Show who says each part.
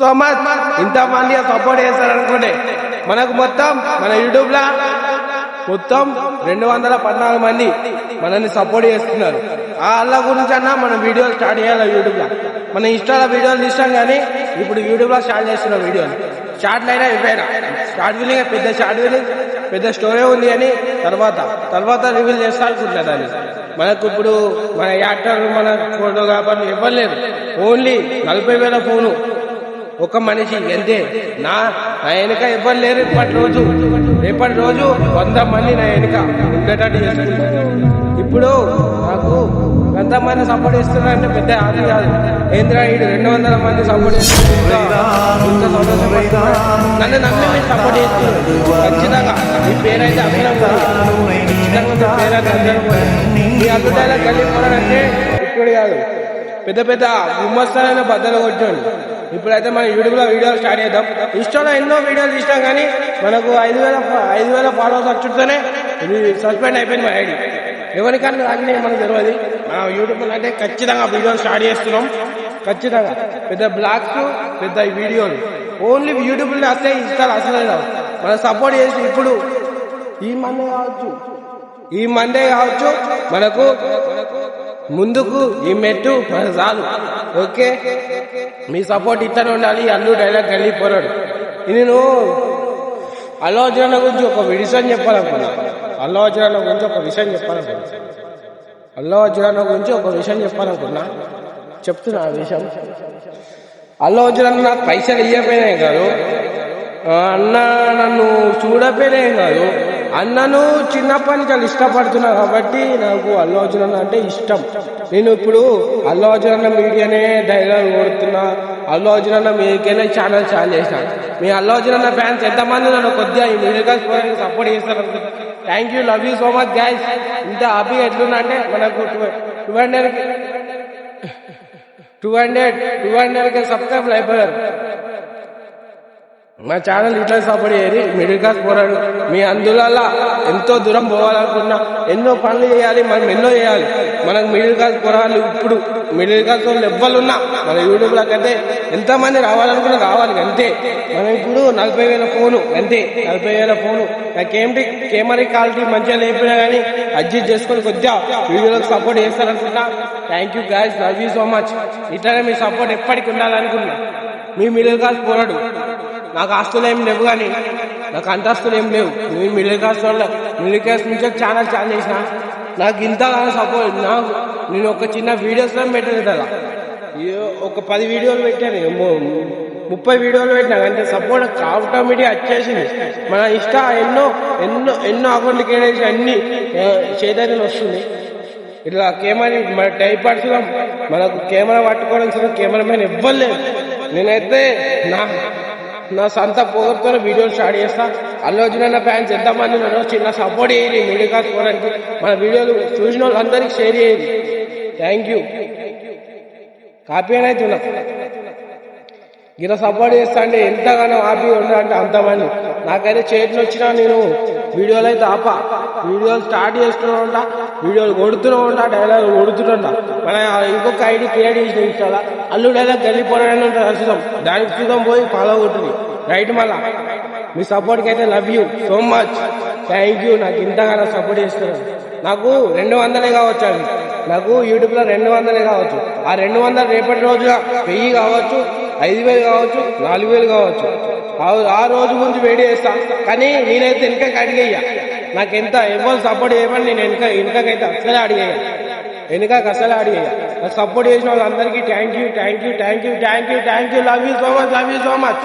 Speaker 1: So much ఇంతమంది support చేస్తారనుకోండి. మనకు మొత్తం మన యూట్యూబ్ లా మొత్తం 214 మంది మనల్ని సపోర్ట్ చేస్తున్నారు. వాళ్ళ గురించి అన్నా మనం వీడియోలు స్టార్ట్ చేయాలి. యూట్యూబ్ లో మన ఇన్స్టాలో వీడియోలు తీస్తాం, కానీ ఇప్పుడు యూట్యూబ్ లో స్టార్ట్ చేస్తున్నాం వీడియోలు. షార్ట్లు అయినా ఇవ్వైనా షార్ట్ వీలింగ్ పెద్ద షార్ట్ వీలింగ్ పెద్ద స్టోరీ ఉంది అని తర్వాత రివీల్ చేస్తా అనుకుంటున్నా దాన్ని. మనకు ఇప్పుడు మన యాక్టర్ మన ఫోటోగ్రాఫర్ ఇవ్వలేదు. ఓన్లీ 40,000 ఫోను ఒక మనిషి అంతే. నా వెనుక ఇవ్వరు లేరు. రేపటి రోజు 100 మంది నా వెనుక ఉండేటట్టు చేసుకుంటారు. ఇప్పుడు నాకు 100 మంది సపోర్ట్ చేస్తున్నారంటే పెద్ద ఆది కాదు. ఏంద్రా 200 మంది సపోర్ట్ చేస్తున్నారు. నన్ను నమ్మి మీరు సపోర్ట్ చేస్తున్నారు. ఖచ్చితంగా మీ పేరైతే అందరం ఖచ్చితంగా మీ పేరైతే అందరం మీ అభిప్రాయాల కలిగిపోవాలంటే ఇప్పుడు కాదు, పెద్ద పెద్ద విమర్శలైన బద్దలు కొట్టాడు. ఇప్పుడైతే మనం యూట్యూబ్ లో వీడియోలు స్టార్ట్ చేద్దాం. ఇన్స్టాలో ఎన్నో వీడియోలు తీసినాం, కానీ మనకు 5,000 ఫాలోవర్స్ వచ్చుతూనే ఇది సస్పెండ్ అయిపోయింది మా ఐడి. ఎవరికన్నా ఆగినాయి మనకు తెలియదు. మనం యూట్యూబ్ లో అయితే ఖచ్చితంగా వీడియోలు స్టార్ట్ చేస్తున్నాం. ఖచ్చితంగా పెద్ద బ్లాగ్స్ పెద్ద వీడియోలు ఓన్లీ యూట్యూబ్ లో వస్తే ఇన్స్టాల్ అసలే రావు. మనం సపోర్ట్ చేసి ఇప్పుడు ఈ మండే కావచ్చు మనకు ముందుకు ఈ మెట్టు మనకు చాలు. ఓకే, మీ సపోర్ట్ ఇతను ఉండాలి. అల్లు డైలాగ్ వెళ్ళిపోరాడు. నేను అల్లు అర్జున్ గురించి ఒక విషయం చెప్పాలనుకున్నా. చెప్తున్నా ఆ విషయం. అల్లు అర్జున్ నాకు పైసలు ఇవ్వకపోయినాయి కాదు, అన్న నన్ను చూడపోయినాయి కాదు, అన్నను చిన్నప్పటి నుంచి ఇష్టపడుతున్నా కాబట్టి నాకు అల్లు అర్జున్ అంటే ఇష్టం. నేను ఇప్పుడు అల్లు అర్జున్ మీడియానే డైలాగ్ కొడుతున్నా. అల్లు అర్జున్ మీకైనా ఛానల్ చాలు చేసిన. మీ అల్లు అర్జున్ ఫ్యాన్స్ ఎంతమంది నన్ను కొద్దిగా ఈ మ్యూజికల్ సపోర్ట్ చేస్తారు. Thank you, love you so much guys. ఇంత హ్యాపీగా ఎట్లున్నా అంటే మనకు 200 సబ్స్క్రైబ్ అయిపోయారు. మా ఛానల్ ఇట్లా సపోర్ట్ చేయరు. మిడిల్ క్లాస్ పోరాడు మీ అందులో ఎంతో దూరం పోవాలనుకున్నా, ఎన్నో పనులు చేయాలి, మనం ఎన్నో చేయాలి. మనకు మిడిల్ క్లాస్ పోరాడు. ఇప్పుడు మిడిల్ క్లాస్ వాళ్ళు ఎవ్వరున్నా మన యూట్యూబ్ లోకైతే ఎంతమంది రావాలనుకున్నా రావాలి అంతే. మనం ఇప్పుడు 40,000 ఫోను అంతే. 40,000 ఫోను. నాకేమిటి కెమెరా క్వాలిటీ మంచిగా లేకపోయినా కానీ అడ్జస్ట్ చేసుకొని కొద్దిగా వీడియోలకు సపోర్ట్ చేస్తారనుకున్నా. Thank you guys, love you so much. ఇట్లానే మీ సపోర్ట్ ఎప్పటికి ఉండాలనుకున్నా. మీ మిడిల్ క్లాస్ పోరాడు. నాకు ఆస్తులు ఏం లేవు, కానీ నాకు అంతస్తులు ఏం లేవు. నేను మిడిల్ క్లాస్ నుంచి ఛానల్ చేసిన. నాకు ఇంతగానో సపోర్ట్. నేను ఒక చిన్న వీడియోస్లో పెట్టలేదు కదా, ఒక 10 వీడియోలు పెట్టాను, 30 వీడియోలు పెట్టినా. అంటే సపోర్ట్ ఆటోమేటిక్ వచ్చేసింది. మన ఎన్నో ఎన్నో ఎన్నో అకౌంట్లకి వేసి అన్ని చైతన్యం వస్తుంది. ఇట్లా కెమెరా మన టైపాడ్స్ మనకు కెమెరా పట్టుకోవడం కెమెరామెన్ ఇవ్వలేదు. నేనైతే నా సొంత పొగరుతో వీడియోలు స్టార్ట్ చేస్తా. అల్లు అర్జున్ ఫ్యాన్స్ ఎంతమంది ఉన్నారో చిన్న సపోర్ట్ చేయండి. మిడిల్ క్లాస్ పోవడానికి మన వీడియోలు చూసిన వాళ్ళందరికీ షేర్ చేయండి. Thank you. కాపీ అయితే ఉన్నా ఇలా సపోర్ట్ చేస్తా అంటే ఎంతగానో హ్యాపీ ఉండాలంటే అంతమంది. నాకైతే చేతులు వచ్చినా నేను వీడియోలు అయితే వీడియోలు స్టార్ట్ చేస్తూనే ఉంటా, వీడియోలు కొడుతూనే ఉంటా, డైలాగ్ కొడుతుంటా. మన ఇంకొక ఐడి క్రియేట్ చేసిన ఇన్స్టాలా అల్లు డైలాగ్ వెళ్ళిపోవడానికి ఉంటుంది చూద్దాం. దానికి చూద్దాం పోయి ఫాలో కొట్టుంది రైట్. మళ్ళా మీ సపోర్ట్కి అయితే love you so much. Thank you. నాకు ఇంతగానో సపోర్ట్ చేస్తున్నారు. నాకు 200 కావచ్చు. అవి నాకు యూట్యూబ్లో 200 కావచ్చు. ఆ 200 రేపటి రోజున 1000 కావచ్చు, 5,000 కావచ్చు, 4,000 కావచ్చు. ఆ రోజు గురించి వెయిట్ చేస్తా. కానీ నేనైతే వెనకకి అడిగేయ్యా. నాకు ఎంత ఎవరు సపోర్ట్ చేయమని నేను వెనకకైతే అసలే అడిగేయ్యా. నాకు సపోర్ట్ చేసిన వాళ్ళందరికీ thank you. Love you so much.